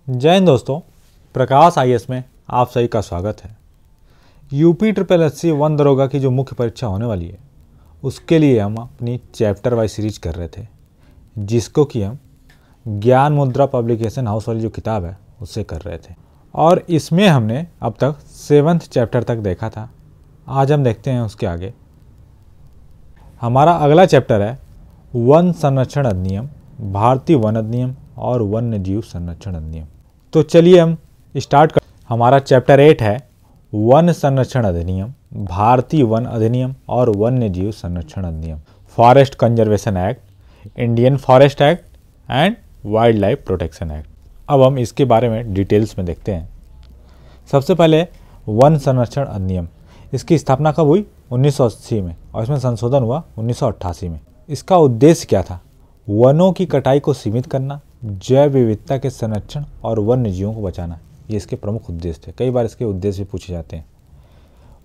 जय हिंद दोस्तों, प्रकाश आईएएस में आप सभी का स्वागत है। यूपी SSSC 1 दरोगा की जो मुख्य परीक्षा होने वाली है उसके लिए हम अपनी चैप्टर वाइज सीरीज कर रहे थे, जिसको कि हम ज्ञान मुद्रा पब्लिकेशन हाउस वाली जो किताब है उससे कर रहे थे और इसमें हमने अब तक 7th चैप्टर तक देखा था। आज हम देखते हैं उसके आगे। हमारा अगला चैप्टर है वन संरक्षण अधिनियम, भारतीय वन अधिनियम और वन्य जीव संरक्षण अधिनियम। तो चलिए हम स्टार्ट कर। हमारा चैप्टर 8 है वन संरक्षण अधिनियम, भारतीय वन अधिनियम और वन्य जीव संरक्षण अधिनियम, forest conservation act, Indian forest act and wild life protection act. अब हम इसके बारे में डिटेल्स में देखते हैं। सबसे पहले वन संरक्षण अधिनियम, इसकी स्थापना कब हुई? 1980 में और इसमें संशोधन हुआ 1988 में। इसका उद्देश्य क्या था? वनों की कटाई को सीमित करना, जैव विविधता के संरक्षण और वन्य जीवों को बचाना, ये इसके प्रमुख उद्देश्य थे। कई बार इसके उद्देश्य भी पूछे जाते हैं।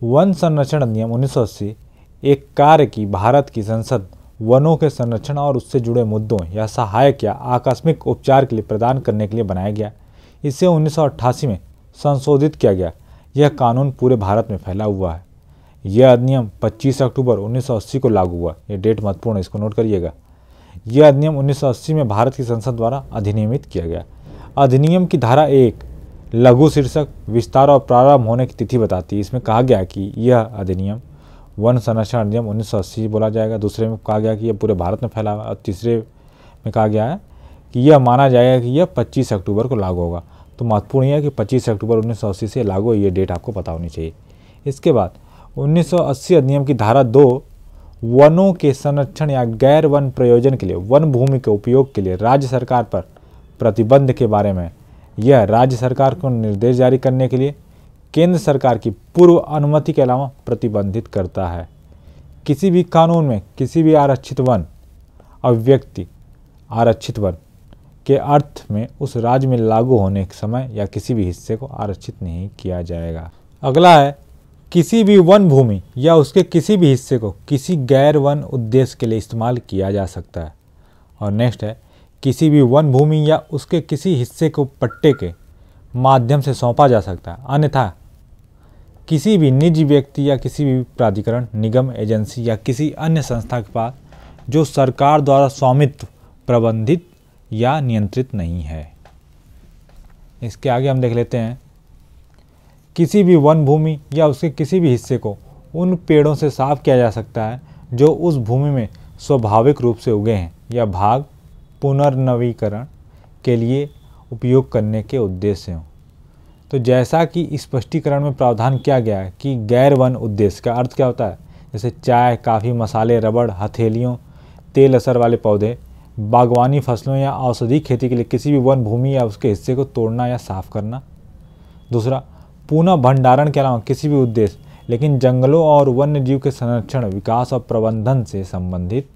वन संरक्षण अधिनियम 1980 एक कार्य की भारत की संसद वनों के संरक्षण और उससे जुड़े मुद्दों या सहायक या आकस्मिक उपचार के लिए प्रदान करने के लिए बनाया गया। इसे 1988 में संशोधित किया गया। यह कानून पूरे भारत में फैला हुआ है। यह अधिनियम 25 अक्टूबर 1980 को लागू हुआ। यह डेट महत्वपूर्ण है, इसको नोट करिएगा। यह अधिनियम 1980 में भारत की संसद द्वारा अधिनियमित किया गया। अधिनियम की धारा 1 लघु शीर्षक विस्तार और प्रारंभ होने की तिथि बताती है। इसमें कहा गया कि यह अधिनियम वन संरक्षण अधिनियम 1980 बोला जाएगा। दूसरे में कहा गया कि यह पूरे भारत में फैला हुआ और तीसरे में कहा गया है कि यह माना जाएगा कि यह 25 अक्टूबर को लागू होगा। तो महत्वपूर्ण यह है कि 25 अक्टूबर 1980 से लागू, ये डेट आपको पता होनी चाहिए। इसके बाद 1980 अधिनियम की धारा 2 वनों के संरक्षण या गैर वन प्रयोजन के लिए वन भूमि के उपयोग के लिए राज्य सरकार पर प्रतिबंध के बारे में यह राज्य सरकार को निर्देश जारी करने के लिए केंद्र सरकार की पूर्व अनुमति के अलावा प्रतिबंधित करता है। किसी भी कानून में किसी भी आरक्षित वन अभिव्यक्ति आरक्षित वन के अर्थ में उस राज्य में लागू होने के समय या किसी भी हिस्से को आरक्षित नहीं किया जाएगा। अगला है किसी भी वन भूमि या उसके किसी भी हिस्से को किसी गैर वन उद्देश्य के लिए इस्तेमाल किया जा सकता है। और नेक्स्ट है किसी भी वन भूमि या उसके किसी हिस्से को पट्टे के माध्यम से सौंपा जा सकता है। अन्यथा किसी भी निजी व्यक्ति या किसी भी प्राधिकरण, निगम, एजेंसी या किसी अन्य संस्था के पास जो सरकार द्वारा स्वामित्व, प्रबंधित या नियंत्रित नहीं है। इसके आगे हम देख लेते हैं किसी भी वन भूमि या उसके किसी भी हिस्से को उन पेड़ों से साफ किया जा सकता है जो उस भूमि में स्वाभाविक रूप से उगे हैं या भाग पुनर्नवीकरण के लिए उपयोग करने के उद्देश्य से हों। तो जैसा कि स्पष्टीकरण में प्रावधान किया गया है कि गैर वन उद्देश्य का अर्थ क्या होता है, जैसे चाय, काफ़ी, मसाले, रबड़, हथेलियों, तेल असर वाले पौधे, बागवानी फसलों या औषधि खेती के लिए किसी भी वन भूमि या उसके हिस्से को तोड़ना या साफ करना। दूसरा, पुनः भंडारण के अलावा किसी भी उद्देश्य लेकिन जंगलों और वन्य जीव के संरक्षण, विकास और प्रबंधन से संबंधित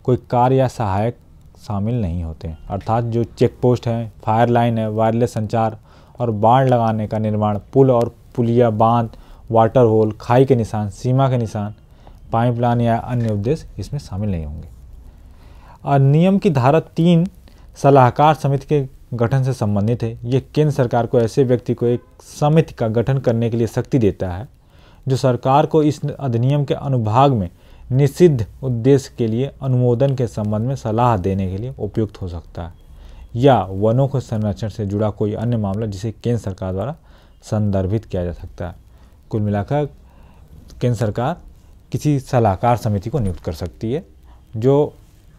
कोई कार्य या सहायक शामिल नहीं होते हैं। अर्थात जो चेक पोस्ट है, फायर लाइन है, वायरलेस संचार और बाढ़ लगाने का निर्माण, पुल और पुलिया, बांध, वाटर होल, खाई के निशान, सीमा के निशान, पाइपलाइन या अन्य उद्देश्य इसमें शामिल नहीं होंगे। अधिनियम की धारा 3 सलाहकार समिति के गठन से संबंधित है। ये केंद्र सरकार को ऐसे व्यक्ति को एक समिति का गठन करने के लिए शक्ति देता है जो सरकार को इस अधिनियम के अनुभाग में निषिद्ध उद्देश्य के लिए अनुमोदन के संबंध में सलाह देने के लिए उपयुक्त हो सकता है या वनों के संरक्षण से जुड़ा कोई अन्य मामला जिसे केंद्र सरकार द्वारा संदर्भित किया जा सकता है। कुल मिलाकर केंद्र सरकार किसी सलाहकार समिति को नियुक्त कर सकती है जो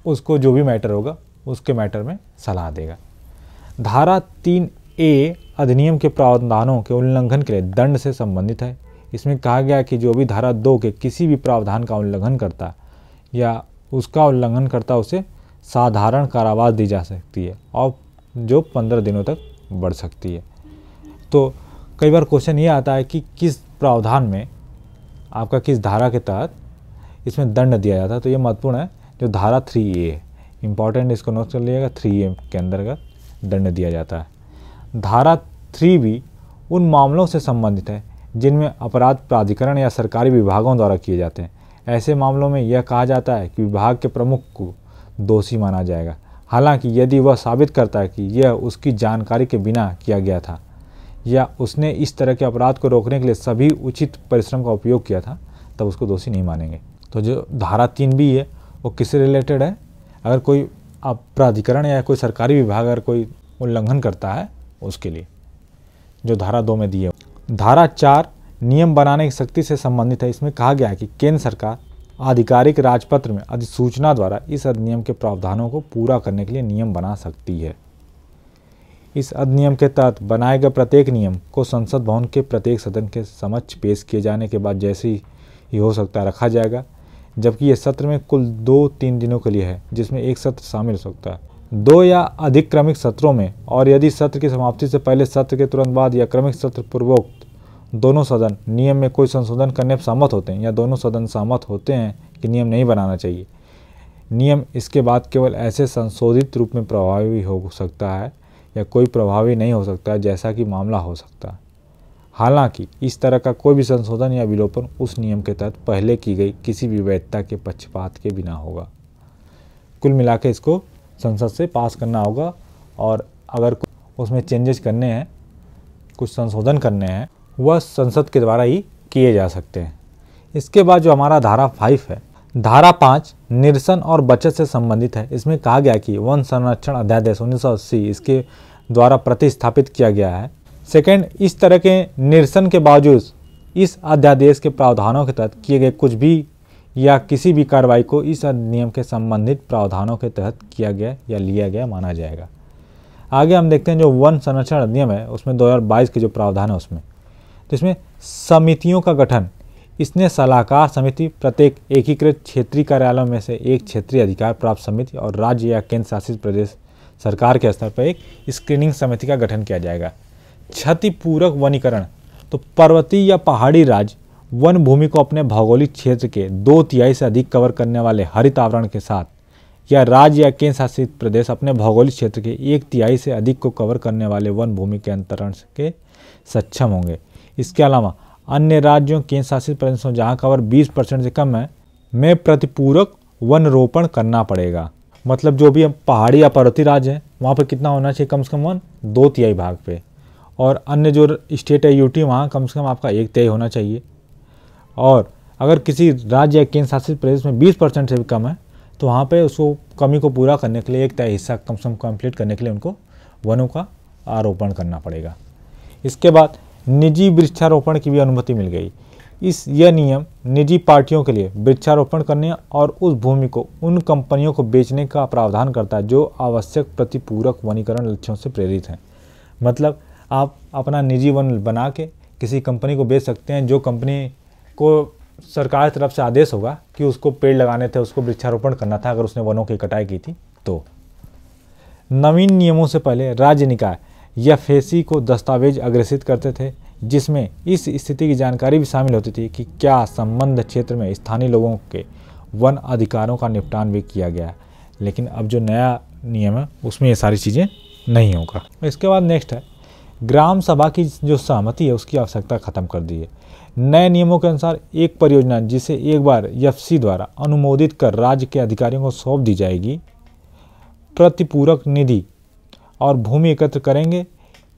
उसको जो भी मैटर होगा उसके मैटर में सलाह देगा। धारा 3A अधिनियम के प्रावधानों के उल्लंघन के लिए दंड से संबंधित है। इसमें कहा गया कि जो भी धारा 2 के किसी भी प्रावधान का उल्लंघन करता या उसका उल्लंघन करता उसे साधारण कारावास दी जा सकती है और जो 15 दिनों तक बढ़ सकती है। तो कई बार क्वेश्चन ये आता है कि किस प्रावधान में आपका किस धारा के तहत इसमें दंड दिया जाता है। तो ये महत्वपूर्ण है, जो धारा 3A है, इंपॉर्टेंट, इसको नोट कर लीजिएगा। 3A के अंतर्गत दंड दिया जाता है। धारा 3B उन मामलों से संबंधित है जिनमें अपराध प्राधिकरण या सरकारी विभागों द्वारा किए जाते हैं। ऐसे मामलों में यह कहा जाता है कि विभाग के प्रमुख को दोषी माना जाएगा। हालांकि यदि वह साबित करता है कि यह उसकी जानकारी के बिना किया गया था या उसने इस तरह के अपराध को रोकने के लिए सभी उचित परिश्रम का उपयोग किया था, तब उसको दोषी नहीं मानेंगे। तो जो धारा 3B है वो किससे रिलेटेड है? अगर कोई प्राधिकरण या कोई सरकारी विभाग अगर कोई उल्लंघन करता है उसके लिए, जो धारा 2 में दी है। धारा 4 नियम बनाने की शक्ति से संबंधित है। इसमें कहा गया है कि केंद्र सरकार आधिकारिक राजपत्र में अधिसूचना द्वारा इस अधिनियम के प्रावधानों को पूरा करने के लिए नियम बना सकती है। इस अधिनियम के तहत बनाए गए प्रत्येक नियम को संसद भवन के प्रत्येक सदन के समक्ष पेश किए जाने के बाद जैसे ही हो सकता है रखा जाएगा, जबकि यह सत्र में कुल 2-3 दिनों के लिए है, जिसमें एक सत्र शामिल हो सकता है। 2 या अधिक क्रमिक सत्रों में, और यदि सत्र की समाप्ति से पहले, सत्र के तुरंत बाद या क्रमिक सत्र पूर्वोक्त दोनों सदन नियम में कोई संशोधन करने पर सहमत होते हैं या दोनों सदन सहमत होते हैं कि नियम नहीं बनाना चाहिए, नियम इसके बाद केवल ऐसे संशोधित रूप में प्रभावी हो सकता है या कोई प्रभावी नहीं हो सकता है जैसा कि मामला हो सकता है। हालांकि इस तरह का कोई भी संशोधन या विलोपन उस नियम के तहत पहले की गई किसी भी वैधता के पक्षपात के बिना होगा। कुल मिलाकर इसको संसद से पास करना होगा, और अगर उसमें चेंजेस करने हैं, कुछ संशोधन करने हैं, वह संसद के द्वारा ही किए जा सकते हैं। इसके बाद जो हमारा धारा 5 है, धारा 5 निरसन और बचत से संबंधित है। इसमें कहा गया कि वन संरक्षण अध्यादेश 1980 इसके द्वारा प्रतिस्थापित किया गया है। सेकंड, इस तरह के निरसन के बावजूद इस अध्यादेश के प्रावधानों के तहत किए गए कुछ भी या किसी भी कार्रवाई को इस अधिनियम के संबंधित प्रावधानों के तहत किया गया या लिया गया माना जाएगा। आगे हम देखते हैं जो वन संरक्षण अधिनियम है उसमें 2022 के जो प्रावधान है उसमें, तो इसमें समितियों का गठन, इसने सलाहकार समिति, प्रत्येक एकीकृत क्षेत्रीय कार्यालयों में से एक क्षेत्रीय अधिकार प्राप्त समिति और राज्य या केंद्र शासित प्रदेश सरकार के स्तर पर एक स्क्रीनिंग समिति का गठन किया जाएगा। क्षतिपूरक वनीकरण, तो पर्वतीय या पहाड़ी राज्य वन भूमि को अपने भौगोलिक क्षेत्र के 2/3 से अधिक कवर करने वाले हरित आवरण के साथ, या राज्य या केंद्र शासित प्रदेश अपने भौगोलिक क्षेत्र के 1/3 से अधिक को कवर करने वाले वन भूमि के अंतरण के सक्षम होंगे। इसके अलावा अन्य राज्यों, केंद्र शासित प्रदेशों जहां कवर 20% से कम है में प्रतिपूरक वन रोपण करना पड़ेगा। मतलब जो भी पहाड़ी या पर्वतीय राज्य है वहाँ पर कितना होना चाहिए, कम से कम वन 2/3 भाग पे, और अन्य जो स्टेट है यूटी वहाँ कम से कम आपका 1/3 होना चाहिए। और अगर किसी राज्य या केंद्र शासित प्रदेश में 20% से भी कम है तो वहाँ पे उसको कमी को पूरा करने के लिए 1/3 हिस्सा कम से कम कंप्लीट करने के लिए उनको वनों का आरोपण करना पड़ेगा। इसके बाद निजी वृक्षारोपण की भी अनुमति मिल गई। यह नियम निजी पार्टियों के लिए वृक्षारोपण करने और उस भूमि को उन कंपनियों को बेचने का प्रावधान करता है जो आवश्यक प्रतिपूरक वनीकरण लक्ष्यों से प्रेरित हैं। मतलब आप अपना निजी वन बना के किसी कंपनी को बेच सकते हैं, जो कंपनी को सरकार की तरफ से आदेश होगा कि उसको पेड़ लगाने थे, उसको वृक्षारोपण करना था, अगर उसने वनों की कटाई की थी तो। नवीन नियमों से पहले राज्य निकाय या फेसी को दस्तावेज अग्रेसित करते थे, जिसमें इस स्थिति की जानकारी भी शामिल होती थी कि क्या संबंध क्षेत्र में स्थानीय लोगों के वन अधिकारों का निपटान भी किया गया है। लेकिन अब जो नया नियम है उसमें ये सारी चीज़ें नहीं होगा। इसके बाद नेक्स्ट है ग्राम सभा की जो सहमति है उसकी आवश्यकता खत्म कर दी है। नए नियमों के अनुसार एक परियोजना जिसे एक बार एफसी द्वारा अनुमोदित कर राज्य के अधिकारियों को सौंप दी जाएगी, प्रतिपूरक निधि और भूमि एकत्र करेंगे,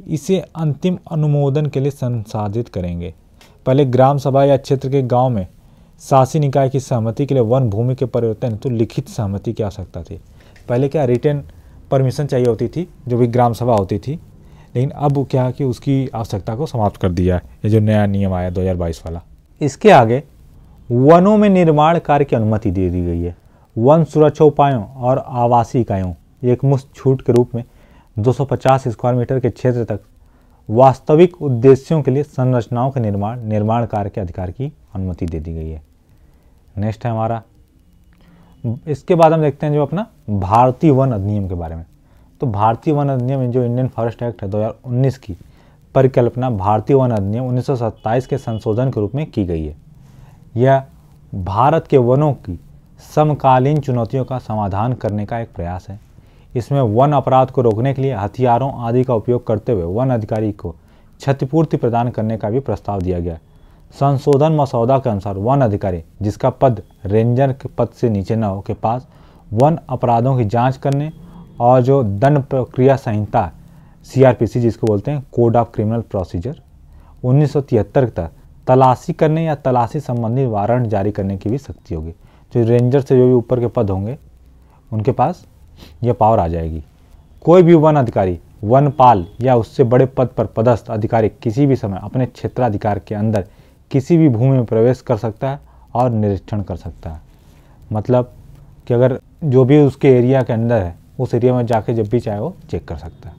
इसे अंतिम अनुमोदन के लिए संसाधित करेंगे। पहले ग्राम सभा या क्षेत्र के गांव में शासी निकाय की सहमति के लिए वन भूमि के परिवर्तन तो लिखित सहमति की आवश्यकता थी। पहले क्या रिटर्न परमिशन चाहिए होती थी जो भी ग्राम सभा होती थी, लेकिन अब क्या कि उसकी आवश्यकता को समाप्त कर दिया है ये जो नया नियम आया 2022 वाला। इसके आगे वनों में निर्माण कार्य की अनुमति दे दी गई है। वन सुरक्षा उपायों और आवासीय इकाइयों एक मुश्त छूट के रूप में 250 स्क्वायर मीटर के क्षेत्र तक वास्तविक उद्देश्यों के लिए संरचनाओं के निर्माण कार्य के अधिकार की अनुमति दे दी गई है। नेक्स्ट है हमारा, इसके बाद हम देखते हैं जो अपना भारतीय वन अधिनियम के बारे में। तो भारतीय वन अधिनियम जो इंडियन फॉरेस्ट एक्ट है 2019 की परिकल्पना भारतीय वन अधिनियम 1927 के संशोधन के रूप में की गई है। यह भारत के वनों की समकालीन चुनौतियों का समाधान करने का एक प्रयास है। इसमें वन अपराध को रोकने के लिए हथियारों आदि का उपयोग करते हुए वन अधिकारी को क्षतिपूर्ति प्रदान करने का भी प्रस्ताव दिया गया। संशोधन मसौदा के अनुसार वन अधिकारी जिसका पद रेंजर के पद से नीचे न हो के पास वन अपराधों की जांच करने और जो दंड प्रक्रिया संहिता CRPC जिसको बोलते हैं कोड ऑफ क्रिमिनल प्रोसीजर 1973 तक तलाशी करने या तलाशी संबंधी वारंट जारी करने की भी शक्ति होगी। जो रेंजर से जो भी ऊपर के पद होंगे उनके पास यह पावर आ जाएगी। कोई भी वन अधिकारी, वनपाल या उससे बड़े पद पर पदस्थ अधिकारी किसी भी समय अपने क्षेत्राधिकार के अंदर किसी भी भूमि में प्रवेश कर सकता है और निरीक्षण कर सकता है। मतलब कि अगर जो भी उसके एरिया के अंदर है उस एरिया में जाके जब भी चाहे वो चेक कर सकता है।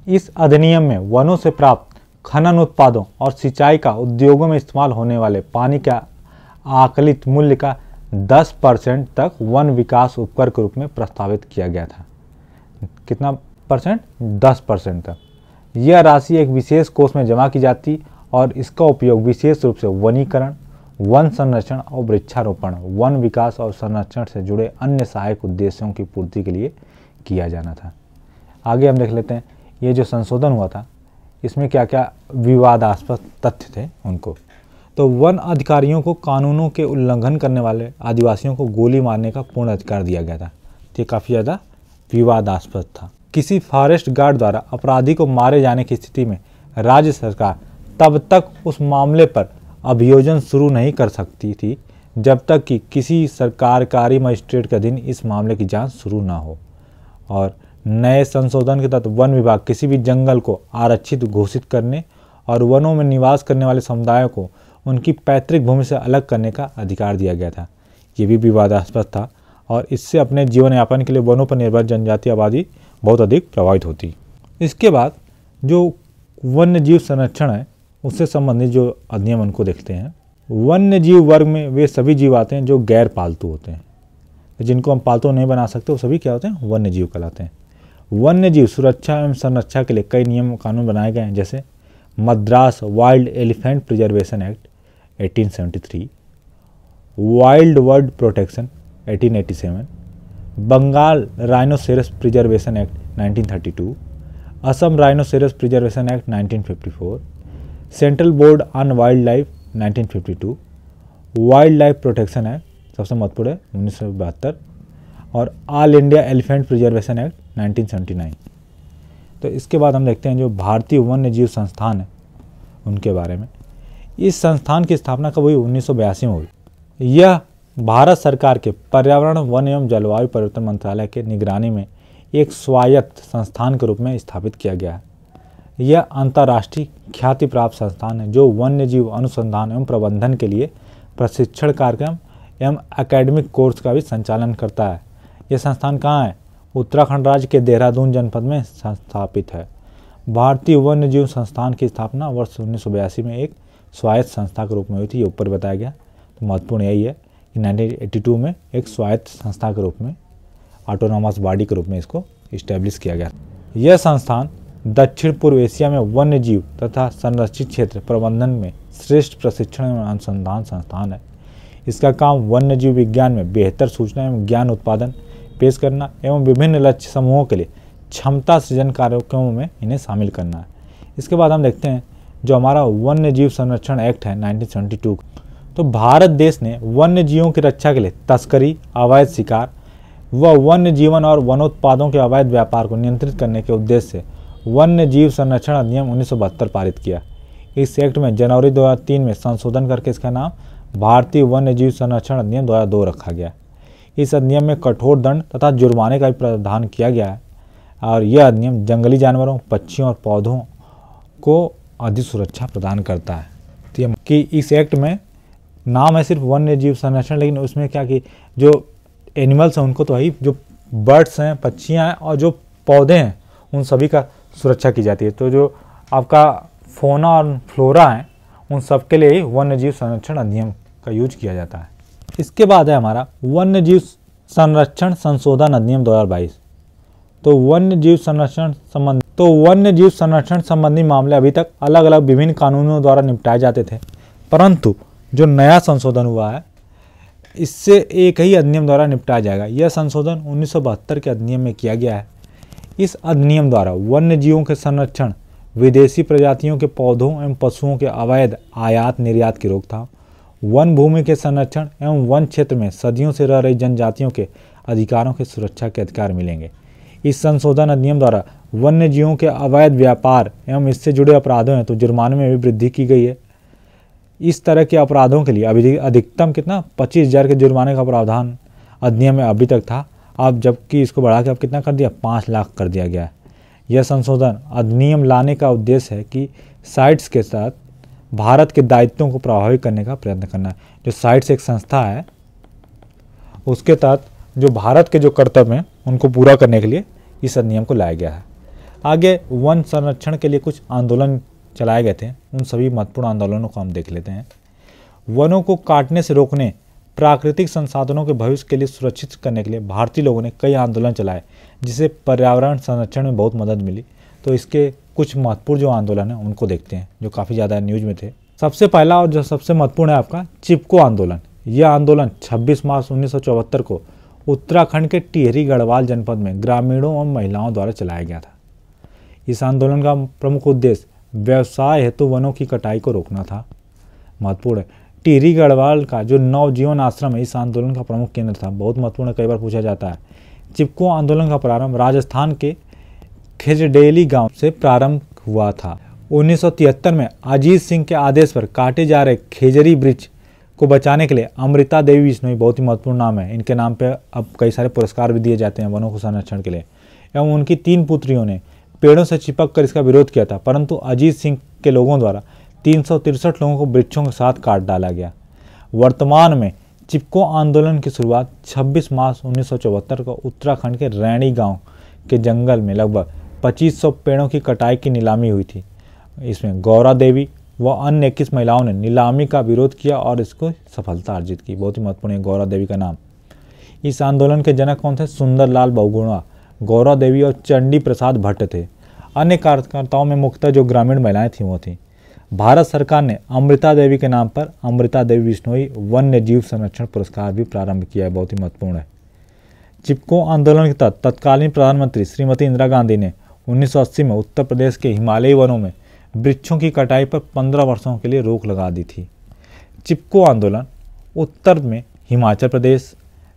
इस अधिनियम में वनों से प्राप्त खनन उत्पादों और सिंचाई का उद्योगों में इस्तेमाल होने वाले पानी का आकलित मूल्य का 10% तक वन विकास उपकर के रूप में प्रस्तावित किया गया था। कितना परसेंट? 10% तक। यह राशि एक विशेष कोष में जमा की जाती और इसका उपयोग विशेष रूप से वनीकरण, वन संरक्षण और वृक्षारोपण, वन विकास और संरक्षण से जुड़े अन्य सहायक उद्देश्यों की पूर्ति के लिए किया जाना था। आगे हम देख लेते हैं ये जो संशोधन हुआ था इसमें क्या क्या विवादास्पद तथ्य थे उनको। तो वन अधिकारियों को कानूनों के उल्लंघन करने वाले आदिवासियों को गोली मारने का पूर्ण अधिकार दिया गया था। ये काफ़ी ज़्यादा विवादास्पद था। किसी फॉरेस्ट गार्ड द्वारा अपराधी को मारे जाने की स्थिति में राज्य सरकार तब तक उस मामले पर अभियोजन शुरू नहीं कर सकती थी जब तक कि किसी सरकारकारी मजिस्ट्रेट के अधीन इस मामले की जांच शुरू ना हो। और नए संशोधन के तहत वन विभाग किसी भी जंगल को आरक्षित घोषित करने और वनों में निवास करने वाले समुदायों को उनकी पैतृक भूमि से अलग करने का अधिकार दिया गया था। ये भी विवादास्पद था और इससे अपने जीवन यापन के लिए वनों पर निर्भर जनजातीय आबादी बहुत अधिक प्रभावित होती। इसके बाद जो वन्य जीव संरक्षण है उससे संबंधित जो अधिनियम उनको देखते हैं। वन्य जीव वर्ग में वे सभी जीव आते हैं जो गैर पालतू होते हैं, जिनको हम पालतू नहीं बना सकते, वो सभी क्या होते हैं? वन्य जीव कहलाते हैं। वन्य जीव सुरक्षा एवं संरक्षा के लिए कई नियम कानून बनाए गए हैं, जैसे Madras wild elephant preservation act 1873, wild bird protection 1887, Bengal rhinoceros preservation act 1932, Assam rhinoceros preservation act 1954, central board on wildlife 1952, wildlife protection act सबसे महत्वपूर्ण है 1972 और all India elephant preservation act 1979। तो इसके बाद हम देखते हैं जो भारतीय वन्य जीव संस्थान है उनके बारे में। इस संस्थान की स्थापना कब हुई? 1982 में हुई। यह भारत सरकार के पर्यावरण, वन एवं जलवायु परिवर्तन मंत्रालय के निगरानी में एक स्वायत्त संस्थान के रूप में स्थापित किया गया है। यह अंतर्राष्ट्रीय ख्याति प्राप्त संस्थान है जो वन्य जीव अनुसंधान एवं प्रबंधन के लिए प्रशिक्षण कार्यक्रम एवं एकेडमिक कोर्स का भी संचालन करता है। यह संस्थान कहाँ है? उत्तराखंड राज्य के देहरादून जनपद में स्थापित है। भारतीय वन्य जीव संस्थान की स्थापना वर्ष 1982 में एक स्वायत्त संस्था के रूप में हुई थी। ये ऊपर बताया गया। तो महत्वपूर्ण यही है कि 1982 में एक स्वायत्त संस्था के रूप में, ऑटोनॉमस बॉडी के रूप में इसको इस्टेब्लिश किया गया। यह संस्थान दक्षिण पूर्व एशिया में वन्य जीव तथा संरक्षित क्षेत्र प्रबंधन में श्रेष्ठ प्रशिक्षण एवं अनुसंधान संस्थान है। इसका काम वन्य जीव विज्ञान में बेहतर सूचना एवं ज्ञान उत्पादन पेश करना एवं विभिन्न लक्ष्य समूहों के लिए क्षमता सृजन कार्यक्रमों में इन्हें शामिल करना है। इसके बाद हम देखते हैं जो हमारा वन्य जीव संरक्षण एक्ट है 1972। तो भारत देश ने वन्य जीवों की रक्षा के लिए तस्करी, अवैध शिकार व वन्य जीवन और वनोत्पादों के अवैध व्यापार को नियंत्रित करने के उद्देश्य से वन्य जीव संरक्षण अधिनियम 1972 पारित किया। इस एक्ट में जनवरी 2003 में संशोधन करके इसका नाम भारतीय वन्य जीव संरक्षण अधिनियम 2002 रखा गया। इस अधिनियम में कठोर दंड तथा जुर्माने का भी प्रावधान किया गया है और यह अधिनियम जंगली जानवरों, पक्षियों और पौधों को अधिक सुरक्षा प्रदान करता है। तो कि इस एक्ट में नाम है सिर्फ वन्य जीव संरक्षण, लेकिन उसमें क्या कि जो एनिमल्स हैं उनको तो ही, जो बर्ड्स हैं, पक्षियाँ हैं और जो पौधे हैं उन सभी का सुरक्षा की जाती है। तो जो आपका फोना और फ्लोरा हैं उन सब के लिए ही वन्य जीव संरक्षण अधिनियम का यूज किया जाता है। इसके बाद है हमारा वन्य जीव संरक्षण संशोधन अधिनियम 2022। तो वन्य जीव संरक्षण संबंधी मामले अभी तक अलग अलग विभिन्न कानूनों द्वारा निपटाए जाते थे, परंतु जो नया संशोधन हुआ है इससे एक ही अधिनियम द्वारा निपटाया जाएगा। यह संशोधन 1972 के अधिनियम में किया गया है। इस अधिनियम द्वारा वन्य जीवों के संरक्षण, विदेशी प्रजातियों के पौधों एवं पशुओं के अवैध आयात निर्यात की रोकथाम, वन भूमि के संरक्षण एवं वन क्षेत्र में सदियों से रह रही जनजातियों के अधिकारों की सुरक्षा के अधिकार मिलेंगे। इस संशोधन अधिनियम द्वारा वन्य जीवों के अवैध व्यापार एवं इससे जुड़े अपराधों हैं तो जुर्माने में भी वृद्धि की गई है। इस तरह के अपराधों के लिए अभी अधिकतम कितना 25,000 के जुर्माने का प्रावधान अधिनियम में अभी तक था, अब जबकि इसको बढ़ा के अब कितना कर दिया 5 लाख कर दिया गया है। यह संशोधन अधिनियम लाने का उद्देश्य है कि साइट्स के साथ भारत के दायित्वों को प्रभावी करने का प्रयत्न करना है। जो साइट्स एक संस्था है उसके तहत जो भारत के जो कर्तव्य हैं उनको पूरा करने के लिए इस अधिनियम को लाया गया है। आगे वन संरक्षण के लिए कुछ आंदोलन चलाए गए थे, उन सभी महत्वपूर्ण आंदोलनों को हम देख लेते हैं। वनों को काटने से रोकने, प्राकृतिक संसाधनों के भविष्य के लिए सुरक्षित करने के लिए भारतीय लोगों ने कई आंदोलन चलाए जिससे पर्यावरण संरक्षण में बहुत मदद मिली। तो इसके कुछ महत्वपूर्ण जो आंदोलन है उनको देखते हैं जो काफ़ी ज़्यादा न्यूज में थे। सबसे पहला और जो सबसे महत्वपूर्ण है आपका चिपको आंदोलन। यह आंदोलन 26 मार्च 1974 को उत्तराखंड के टिहरी गढ़वाल जनपद में ग्रामीणों और महिलाओं द्वारा चलाया गया था। इस आंदोलन का प्रमुख उद्देश्य व्यवसाय हेतु वनों की कटाई को रोकना था। महत्वपूर्ण है, टिहरी गढ़वाल का जो नवजीवन आश्रम है इस आंदोलन का प्रमुख केंद्र था। बहुत महत्वपूर्ण, कई बार पूछा जाता है। चिपको आंदोलन का प्रारंभ राजस्थान के खेजडेली गांव से प्रारंभ हुआ था। 1973 में अजीत सिंह के आदेश पर काटे जा रहे खेजरी वृक्ष को बचाने के लिए अमृता देवी बिश्नोई, बहुत ही महत्वपूर्ण नाम है, इनके नाम पे अब कई सारे पुरस्कार भी दिए जाते हैं वनों को संरक्षण के लिए, एवं उनकी 3 पुत्रियों ने पेड़ों से चिपक कर इसका विरोध किया था, परंतु अजीत सिंह के लोगों द्वारा 363 लोगों को वृक्षों के साथ काट डाला गया। वर्तमान में चिपको आंदोलन की शुरुआत 26 मार्च 1974 को उत्तराखंड के रैणी गांव के जंगल में लगभग 2500 पेड़ों की कटाई की नीलामी हुई थी। इसमें गौरा देवी व अन्य 21 महिलाओं ने नीलामी का विरोध किया और इसको सफलता अर्जित की। बहुत ही महत्वपूर्ण है गौरा देवी का नाम। इस आंदोलन के जनक कौन थे? सुंदरलाल बहुगुणा, गौरा देवी और चंडी प्रसाद भट्ट थे। अन्य कार्यकर्ताओं में मुख्यतः जो ग्रामीण महिलाएं थीं वो थीं। भारत सरकार ने अमृता देवी के नाम पर अमृता देवी बिश्नोई वन्य जीव संरक्षण पुरस्कार भी प्रारंभ किया है। बहुत ही महत्वपूर्ण है। चिपको आंदोलन के तहत तत्कालीन प्रधानमंत्री श्रीमती इंदिरा गांधी ने 1980 में उत्तर प्रदेश के हिमालयी वनों में वृक्षों की कटाई पर 15 वर्षों के लिए रोक लगा दी थी। चिपको आंदोलन उत्तर में हिमाचल प्रदेश,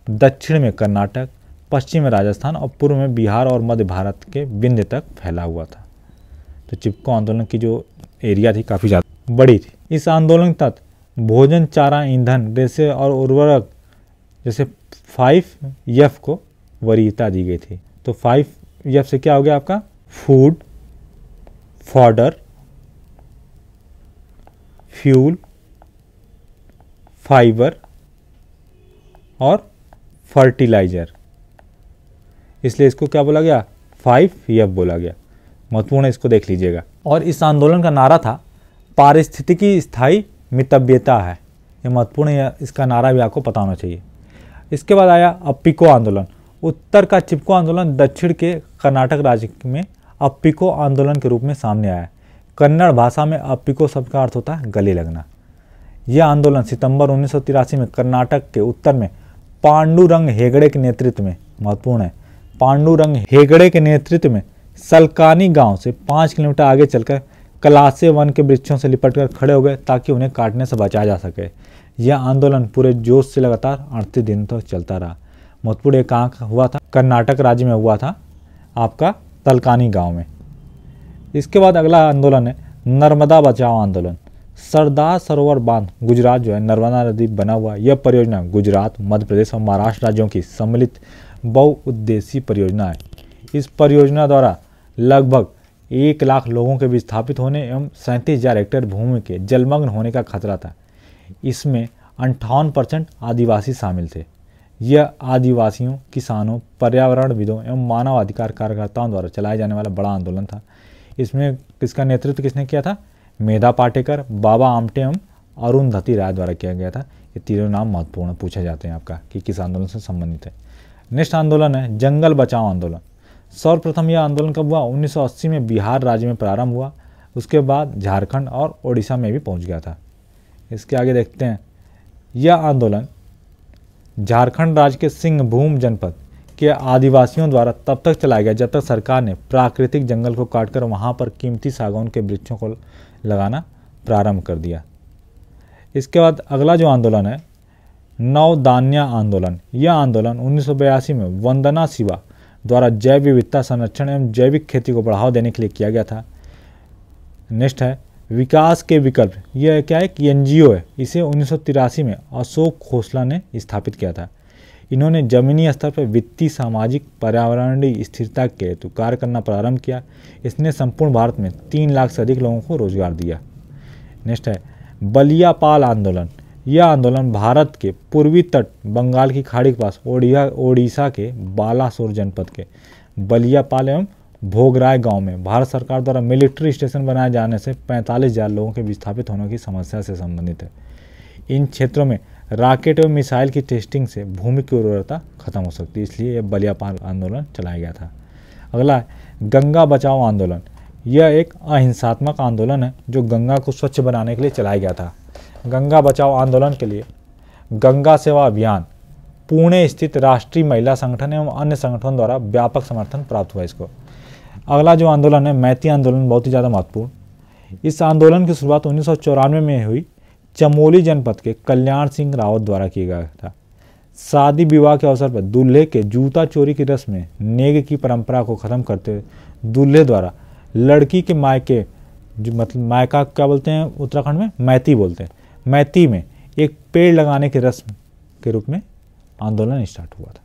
दक्षिण में कर्नाटक, पश्चिम में राजस्थान और पूर्व में बिहार और मध्य भारत के विंध्य तक फैला हुआ था। तो चिपको आंदोलन की जो एरिया थी काफ़ी ज़्यादा बड़ी थी। इस आंदोलन के तहत भोजन, चारा, ईंधन, रेशे और उर्वरक जैसे 5F को वरीयता दी गई थी। तो 5F से क्या हो गया आपका? फूड, फॉडर, फ्यूल, फाइबर और फर्टिलाइजर। इसलिए इसको क्या बोला गया? 5F बोला गया। महत्वपूर्ण है, इसको देख लीजिएगा। और इस आंदोलन का नारा था पारिस्थितिकी स्थायी मितव्यता है। ये महत्वपूर्ण है, इसका नारा भी आपको पता होना चाहिए। इसके बाद आया अप्पिको आंदोलन। उत्तर का चिपको आंदोलन दक्षिण के कर्नाटक राज्य में अप्पिको आंदोलन के रूप में सामने आया। कन्नड़ भाषा में अप्पिको शब्द का अर्थ होता है गले लगना। यह आंदोलन सितंबर 1983 में कर्नाटक के उत्तर में पांडुरंग हेगड़े के नेतृत्व में, महत्वपूर्ण है, पांडुरंग हेगड़े के नेतृत्व में सलकानी गांव से 5 किलोमीटर आगे चलकर कलासे वन के वृक्षों से लिपटकर खड़े हो गए ताकि उन्हें काटने से बचाया जा सके। यह आंदोलन पूरे जोश से लगातार 38 दिन तक चलता रहा। महत्वपूर्ण कहाँ हुआ था? कर्नाटक राज्य में हुआ था, आपका तलकानी गांव में। इसके बाद अगला आंदोलन है नर्मदा बचाओ आंदोलन। सरदार सरोवर बांध गुजरात जो है नर्मदा नदी बना हुआ, यह परियोजना गुजरात, मध्य प्रदेश और महाराष्ट्र राज्यों की सम्मिलित बहुउद्देशीय परियोजना है। इस परियोजना द्वारा लगभग 1 लाख लोगों के विस्थापित होने एवं 37,000 हेक्टेयर भूमि के जलमग्न होने का खतरा था। इसमें 58% आदिवासी शामिल थे। यह आदिवासियों, किसानों, पर्यावरणविदों एवं मानवाधिकार कार्यकर्ताओं द्वारा चलाए जाने वाला बड़ा आंदोलन था। इसमें किसका नेतृत्व किसने किया था? मेधा पाटेकर, बाबा आमटे एवं अरुंधति राय द्वारा किया गया था। ये तीनों नाम महत्वपूर्ण पूछे जाते हैं आपका कि किस आंदोलन से संबंधित है। नेक्स्ट आंदोलन है जंगल बचाओ आंदोलन। सर्वप्रथम यह आंदोलन कब हुआ? 1980 में बिहार राज्य में प्रारंभ हुआ, उसके बाद झारखंड और ओडिशा में भी पहुंच गया था। इसके आगे देखते हैं, यह आंदोलन झारखंड राज्य के सिंहभूम जनपद के आदिवासियों द्वारा तब तक चलाया गया जब तक सरकार ने प्राकृतिक जंगल को काटकर वहां पर कीमती सागौन के वृक्षों को लगाना प्रारंभ कर दिया। इसके बाद अगला जो आंदोलन है नवदान्या आंदोलन। यह आंदोलन 1982 में वंदना शिवा द्वारा जैव विविधता संरक्षण एवं जैविक खेती को बढ़ावा देने के लिए किया गया था। नेक्स्ट है विकास के विकल्प। यह क्या है कि एनजीओ है, इसे 1983 में अशोक खोसला ने स्थापित किया था। इन्होंने जमीनी स्तर पर वित्तीय, सामाजिक, पर्यावरणीय स्थिरता के हेतु कार्य करना प्रारंभ किया। इसने संपूर्ण भारत में 3 लाख से अधिक लोगों को रोजगार दिया। नेक्स्ट है बलिया पाल आंदोलन। यह आंदोलन भारत के पूर्वी तट बंगाल की खाड़ी के पास ओडिशा के बालासोर जनपद के बलियापाल एवं भोगराय गांव में भारत सरकार द्वारा मिलिट्री स्टेशन बनाए जाने से 45,000 लोगों के विस्थापित होने की समस्या से संबंधित है। इन क्षेत्रों में रॉकेट एवं मिसाइल की टेस्टिंग से भूमि की उर्वरता खत्म हो सकती है, इसलिए यह बलियापाल आंदोलन चलाया गया था। अगला है गंगा बचाओ आंदोलन। यह एक अहिंसात्मक आंदोलन है जो गंगा को स्वच्छ बनाने के लिए चलाया गया था। गंगा बचाओ आंदोलन के लिए गंगा सेवा अभियान, पुणे स्थित राष्ट्रीय महिला संगठन एवं अन्य संगठनों द्वारा व्यापक समर्थन प्राप्त हुआ इसको। अगला जो आंदोलन है मैती आंदोलन, बहुत ही ज़्यादा महत्वपूर्ण। इस आंदोलन की शुरुआत 1994 में हुई चमोली जनपद के कल्याण सिंह रावत द्वारा किया गया था। शादी विवाह के अवसर पर दूल्हे के जूता चोरी की रस्म में नेग की परंपरा को खत्म करते हुए दूल्हे द्वारा लड़की के मायके, जो मतलब मायका क्या बोलते हैं उत्तराखंड में, मैती बोलते हैं, मैती में एक पेड़ लगाने की रस्म के रूप में आंदोलन स्टार्ट हुआ था।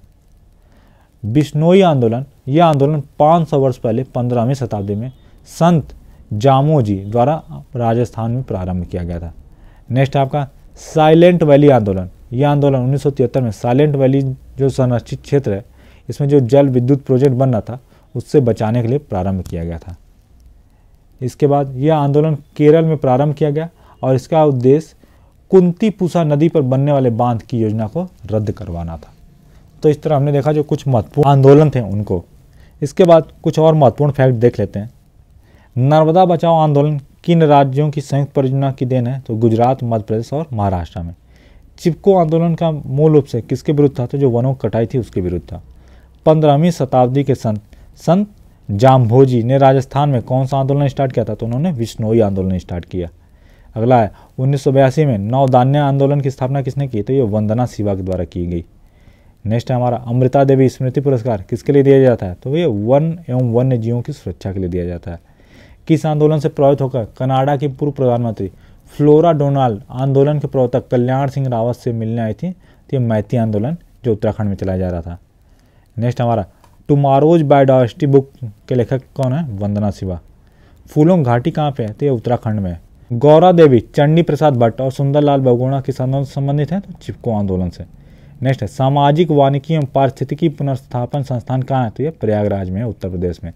बिश्नोई आंदोलन, यह आंदोलन 500 वर्ष पहले 15वीं शताब्दी में संत जामोजी द्वारा राजस्थान में प्रारंभ किया गया था। नेक्स्ट आपका साइलेंट वैली आंदोलन। यह आंदोलन 1973 में साइलेंट वैली जो संरक्षित क्षेत्र है, इसमें जो जल विद्युत प्रोजेक्ट बन रहा था उससे बचाने के लिए प्रारंभ किया गया था। इसके बाद यह आंदोलन केरल में प्रारंभ किया गया और इसका उद्देश्य कुंतीपुषा नदी पर बनने वाले बांध की योजना को रद्द करवाना था। तो इस तरह हमने देखा जो कुछ महत्वपूर्ण आंदोलन थे उनको। इसके बाद कुछ और महत्वपूर्ण फैक्ट देख लेते हैं। नर्मदा बचाओ आंदोलन किन राज्यों की संयुक्त परियोजना की देन है? तो गुजरात, मध्य प्रदेश और महाराष्ट्र में। चिपको आंदोलन का मूल रूप से किसके विरुद्ध था? तो जो वनों की कटाई थी उसके विरुद्ध था। 15वीं शताब्दी के संत जाम्भोजी ने राजस्थान में कौन सा आंदोलन स्टार्ट किया था? तो उन्होंने बिश्नोई आंदोलन स्टार्ट किया। अगला है 1982 में नवधान्य आंदोलन की स्थापना किसने की? तो ये वंदना शिवा के द्वारा की गई। नेक्स्ट है हमारा अमृता देवी स्मृति पुरस्कार किसके लिए दिया जाता है? तो ये वन एवं वन्य जीवों की सुरक्षा के लिए दिया जाता है। किस आंदोलन से प्रभावित होकर कनाडा की पूर्व प्रधानमंत्री फ्लोरा डोनाल्ड आंदोलन के प्रवर्तक कल्याण सिंह रावत से मिलने आई थी? तो ये मैती आंदोलन जो उत्तराखंड में चलाया जा रहा था। नेक्स्ट हमारा टुमारोज बायोडाइवर्सिटी बुक के लेखक कौन है? वंदना शिवा। फूलों घाटी कहाँ पे है? तो ये उत्तराखंड में है। गौरा देवी, चंडी प्रसाद भट्ट और सुंदरलाल बहुगुणा किस आंदोलन से संबंधित हैं? तो चिपको आंदोलन से। नेक्स्ट है सामाजिक वानिकी एवं पारिस्थितिकी पुनर्स्थापन संस्थान कहाँ है? तो ये प्रयागराज में है, उत्तर प्रदेश में।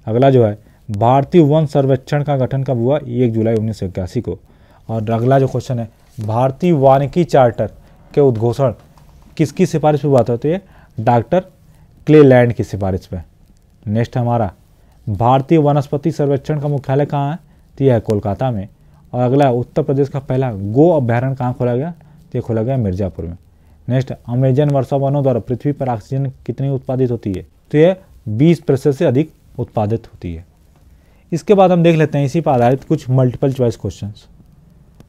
अगला जो है भारतीय वन सर्वेक्षण का गठन कब हुआ? 1 जुलाई 1981 को। और अगला जो क्वेश्चन है भारतीय वानिकी चार्टर के उद्घोषण किसकी सिफारिश पर हुआ था? तो ये डॉक्टर क्लेलैंड की सिफारिश पे। नेक्स्ट हमारा भारतीय वनस्पति सर्वेक्षण का मुख्यालय कहाँ है? तो यह है कोलकाता में। और अगला उत्तर प्रदेश का पहला गो अभ्यारण्य कहाँ खोला गया? तो ये खोला गया मिर्जापुर में। नेक्स्ट अमेजन वर्षा वनों द्वारा पृथ्वी पर ऑक्सीजन कितनी उत्पादित होती है? तो ये 20% से अधिक उत्पादित होती है। इसके बाद हम देख लेते हैं इसी पर आधारित कुछ मल्टीपल चॉइस क्वेश्चंस।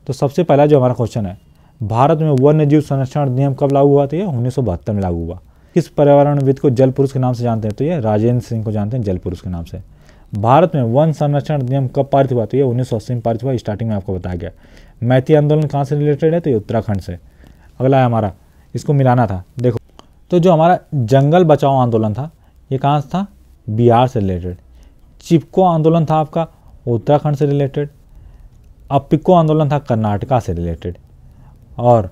तो सबसे पहला जो हमारा क्वेश्चन है भारत में वन्य जीव संरक्षण अधिनियम कब लागू हुआ? तो ये 1972 में लागू हुआ। किस पर्यावरणविद को जल पुरुष के नाम से जानते हैं? तो ये राजेंद्र सिंह को जानते हैं जल पुरुष के नाम से। भारत में वन संरक्षण अधिनियम कब पारित हुआ? तो ये 1980 में पारित हुआ। स्टार्टिंग में आपको बताया गया। मैती आंदोलन कहाँ से रिलेटेड है? तो ये उत्तराखंड से। अगला है हमारा, इसको मिलाना था। देखो तो जो हमारा जंगल बचाओ आंदोलन था ये कहाँ से था? बिहार से रिलेटेड। चिपको आंदोलन था आपका उत्तराखंड से रिलेटेड। अपिको आंदोलन था कर्नाटका से रिलेटेड। और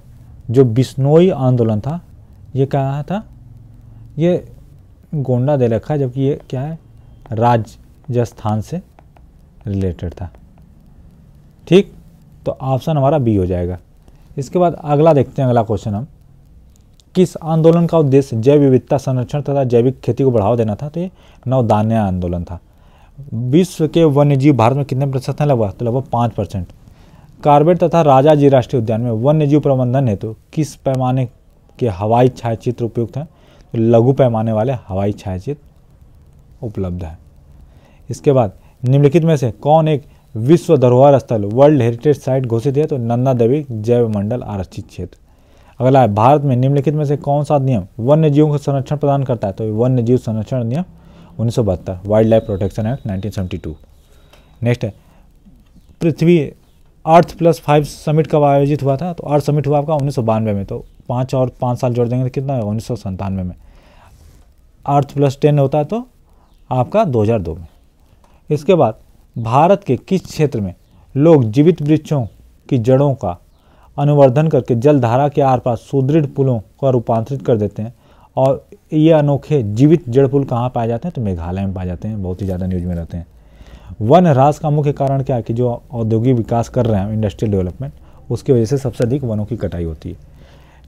जो बिश्नोई आंदोलन था ये कहाँ था? ये गोंडा दे रखा है, जबकि ये क्या है? राजस्थान से रिलेटेड था। ठीक, तो ऑप्शन हमारा बी हो जाएगा। इसके बाद अगला देखते हैं, अगला क्वेश्चन हम किस आंदोलन का उद्देश्य जैव विविधता संरक्षण तथा जैविक खेती को बढ़ावा देना था? तो ये नवधान्य आंदोलन था। विश्व के वन्यजीव भारत में कितने प्रतिशत हैं? लगभग 5%। कार्बेट तथा राजाजी राष्ट्रीय उद्यान में वन्यजीव प्रबंधन हेतु किस पैमाने के हवाई छायाचित्र उपयुक्त हैं? तो लघु पैमाने वाले हवाई छायाचित्र उपलब्ध है। इसके बाद निम्नलिखित में से कौन एक विश्व धरोहर स्थल वर्ल्ड हेरिटेज साइट घोषित है? तो नंदा देवी जैव मंडल आरक्षित क्षेत्र। अगला है, भारत में निम्नलिखित में से कौन सा अधिनियम वन्य जीवों को संरक्षण प्रदान करता है? तो वन्य जीव संरक्षण अधिनियम 1972, wild life protection act 1972। Next है, पृथ्वी अर्थ प्लस 5 समिट कब आयोजित हुआ था? तो अर्थ समिट हुआ आपका 1992 में। तो 5 और 5 साल जोड़ देंगे तो कितना है? 1997 में। अर्थ प्लस 10 होता है तो आपका 2002 में। इसके बाद भारत के किस क्षेत्र में लोग जीवित वृक्षों की जड़ों का अनुवर्धन करके जलधारा के आर पार सुदृढ़ पुलों को रूपांतरित कर देते हैं? और ये अनोखे जीवित जड़ पुल कहाँ पाए जाते हैं? तो मेघालय में पाए जाते हैं, बहुत ही ज़्यादा न्यूज में रहते हैं। वन ह्रास का मुख्य कारण क्या है? कि जो औद्योगिक विकास कर रहे हैं, इंडस्ट्रियल डेवलपमेंट, उसकी वजह से सबसे अधिक वनों की कटाई होती है।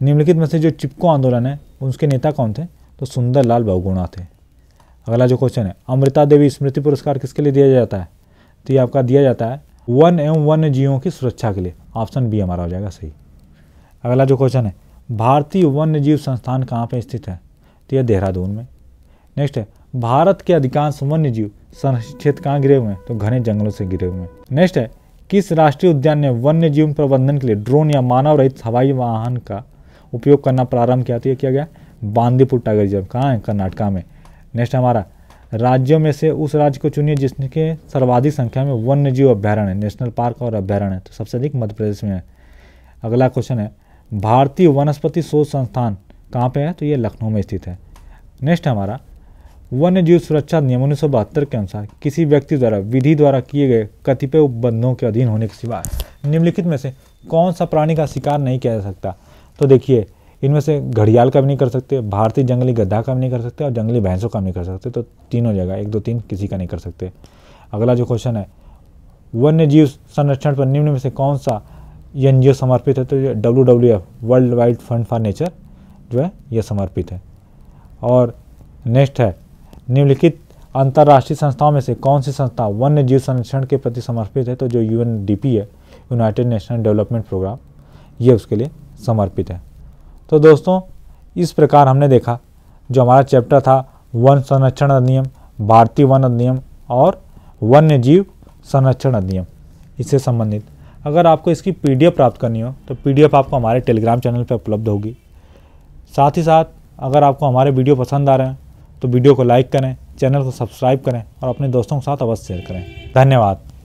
निम्नलिखित में से जो चिपको आंदोलन है उसके नेता कौन थे? तो सुंदरलाल बहुगुणा थे। अगला जो क्वेश्चन है, अमृता देवी स्मृति पुरस्कार किसके लिए दिया जाता है? तो ये आपका दिया जाता है वन एवं वन्य जीवों की सुरक्षा के लिए। ऑप्शन बी हमारा हो जाएगा सही। अगला जो क्वेश्चन है, भारतीय वन्य जीव संस्थान कहाँ पे स्थित है? तो यह देहरादून में। नेक्स्ट है, भारत के अधिकांश वन्य जीव संरक्षित क्षेत्र कहाँ गिरे हुए हैं? तो घने जंगलों से गिरे हुए हैं। नेक्स्ट है, किस राष्ट्रीय उद्यान ने वन्य जीव प्रबंधन के लिए ड्रोन या मानव रहित हवाई वाहन का उपयोग करना प्रारंभ किया? तो ये किया गया बांदीपुर टाइगर रिजर्व, कहाँ है? कर्नाटका में। नेक्स्ट हमारा, राज्यों में से उस राज्य को चुनिए जिसके सर्वाधिक संख्या में वन्य जीव अभ्यारण्य, नेशनल पार्क और अभ्यारण्य है। तो सबसे अधिक मध्य प्रदेश में है। अगला क्वेश्चन है, भारतीय वनस्पति शोध संस्थान कहाँ पे है? तो ये लखनऊ में स्थित है। नेक्स्ट हमारा, वन्य जीव सुरक्षा नियम 1972 के अनुसार किसी व्यक्ति द्वारा विधि द्वारा किए गए कतिपय उपबंधों के अधीन होने के सिवा निम्नलिखित में से कौन सा प्राणी का शिकार नहीं किया जा सकता? तो देखिए, इनमें से घड़ियाल का भी नहीं कर सकते, भारतीय जंगली गधा का भी नहीं कर सकते और जंगली भैंसों का भी नहीं कर सकते। तो तीनों जगह 1, 2, 3 किसी का नहीं कर सकते। अगला जो क्वेश्चन है, वन्य जीव संरक्षण पर निम्न में से कौन सा एनजीओ समर्पित है? तो WWF, world wide fund for nature जो है यह समर्पित है। और नेक्स्ट है, निम्नलिखित अंतर्राष्ट्रीय संस्थाओं में से कौन सी संस्था वन्य जीव संरक्षण के प्रति समर्पित है? तो जो UNDP है, यूनाइटेड नेशनल डेवलपमेंट प्रोग्राम, ये उसके लिए समर्पित है। तो दोस्तों, इस प्रकार हमने देखा जो हमारा चैप्टर था वन संरक्षण अधिनियम, भारतीय वन अधिनियम और वन्य जीव संरक्षण अधिनियम, इससे संबंधित। अगर आपको इसकी PDF प्राप्त करनी हो तो PDF आपको हमारे टेलीग्राम चैनल पर उपलब्ध होगी। साथ ही साथ अगर आपको हमारे वीडियो पसंद आ रहे हैं तो वीडियो को लाइक करें, चैनल को सब्सक्राइब करें और अपने दोस्तों के साथ अवश्य शेयर करें। धन्यवाद।